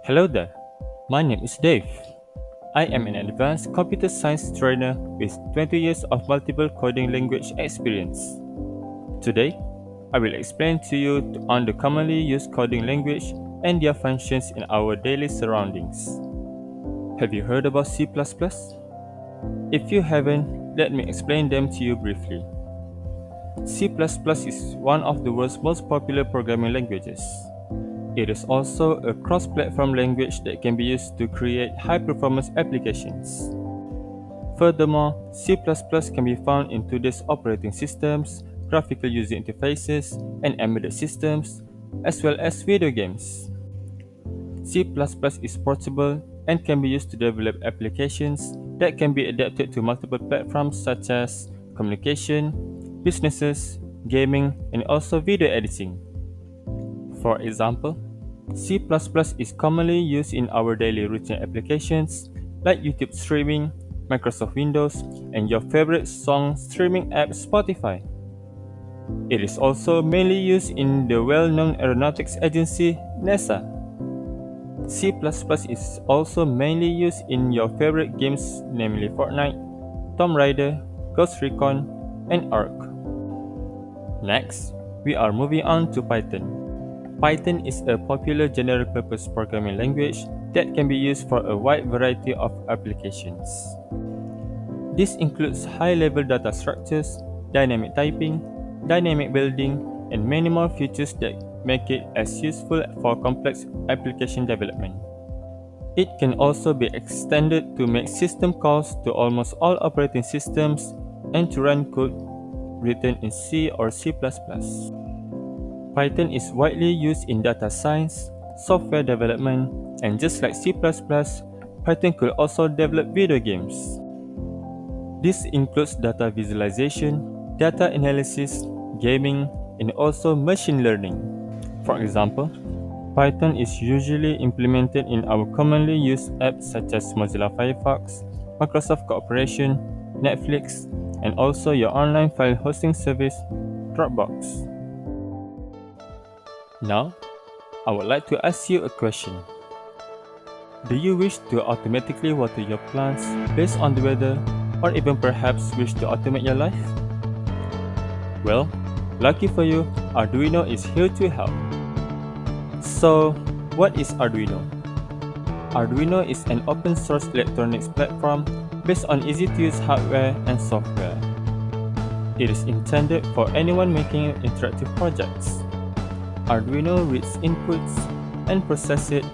Hello there, my name is Dave. I am an advanced computer science trainer with 20 years of multiple coding language experience. Today, I will explain to you on the commonly used coding language and their functions in our daily surroundings. Have you heard about C++? If you haven't, let me explain them to you briefly. C++ is one of the world's most popular programming languages. It is also a cross-platform language that can be used to create high-performance applications. Furthermore, C++ can be found in today's operating systems, graphical user interfaces, and embedded systems, as well as video games. C++ is portable and can be used to develop applications that can be adapted to multiple platforms such as communication, businesses, gaming, and also video editing. For example, C++ is commonly used in our daily routine applications like YouTube streaming, Microsoft Windows, and your favorite song streaming app Spotify. It is also mainly used in the well-known aeronautics agency NASA. C++ is also mainly used in your favorite games namely Fortnite, Tomb Raider, Ghost Recon, and Ark. Next, we are moving on to Python. Python is a popular general-purpose programming language that can be used for a wide variety of applications. This includes high-level data structures, dynamic typing, dynamic building, and many more features that make it as useful for complex application development. It can also be extended to make system calls to almost all operating systems and to run code written in C or C++. Python is widely used in data science, software development, and just like C++, Python could also develop video games. This includes data visualization, data analysis, gaming, and also machine learning. For example, Python is usually implemented in our commonly used apps such as Mozilla Firefox, Microsoft Corporation, Netflix, and also your online file hosting service, Dropbox. Now, I would like to ask you a question. Do you wish to automatically water your plants based on the weather, or even perhaps wish to automate your life? Well, lucky for you, Arduino is here to help. So, what is Arduino? Arduino is an open source electronics platform based on easy to use hardware and software. It is intended for anyone making interactive projects. Arduino reads inputs and processes it,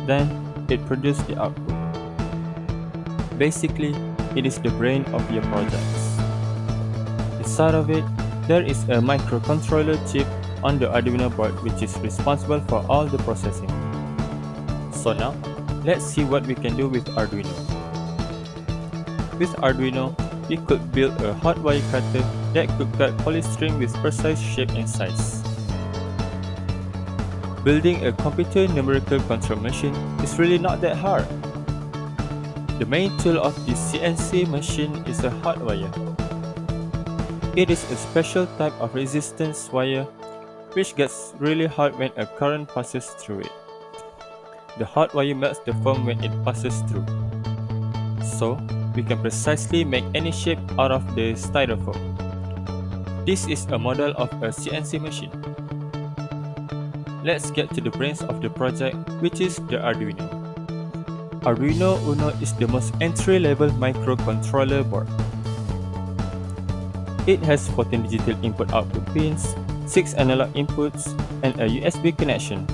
then it produces the output. Basically, it is the brain of your projects. Inside of it, there is a microcontroller chip on the Arduino board which is responsible for all the processing. So now, let's see what we can do with Arduino. With Arduino, we could build a hot wire cutter that could cut polystyrene with precise shape and size. Building a computer numerical control machine is really not that hard. The main tool of this CNC machine is a hot wire. It is a special type of resistance wire which gets really hot when a current passes through it. The hot wire melts the foam when it passes through. So, we can precisely make any shape out of the styrofoam. This is a model of a CNC machine. Let's get to the brains of the project, which is the Arduino. Arduino Uno is the most entry-level microcontroller board. It has 14 digital input-output pins, 6 analog inputs, and a USB connection.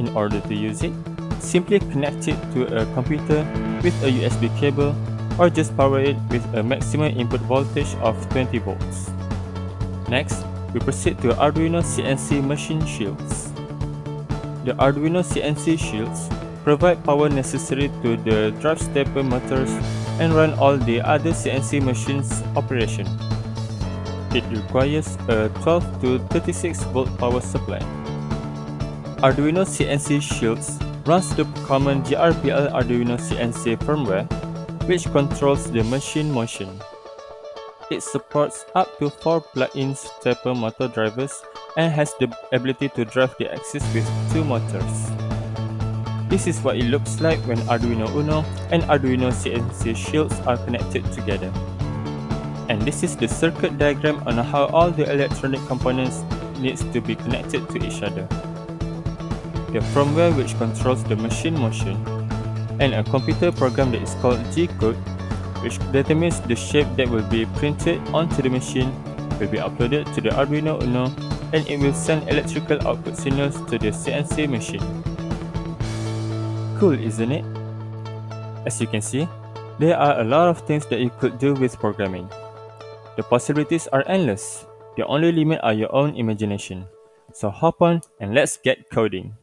In order to use it, simply connect it to a computer with a USB cable or just power it with a maximum input voltage of 20 volts. Next, we proceed to Arduino CNC machine shields. The Arduino CNC shields provide power necessary to the drive stepper motors and run all the other CNC machines' operation. It requires a 12 to 36 volt power supply. Arduino CNC shields runs the common GRPL Arduino CNC firmware, which controls the machine motion. It supports up to 4 plug-in stepper motor drivers and has the ability to drive the axis with 2 motors. This is what it looks like when Arduino Uno and Arduino CNC shields are connected together. And this is the circuit diagram on how all the electronic components needs to be connected to each other. The firmware which controls the machine motion, and a computer program that is called G-code, which determines the shape that will be printed onto the machine, will be uploaded to the Arduino Uno, and it will send electrical output signals to the CNC machine. Cool, isn't it? As you can see, there are a lot of things that you could do with programming. The possibilities are endless. The only limit are your own imagination. So hop on and let's get coding.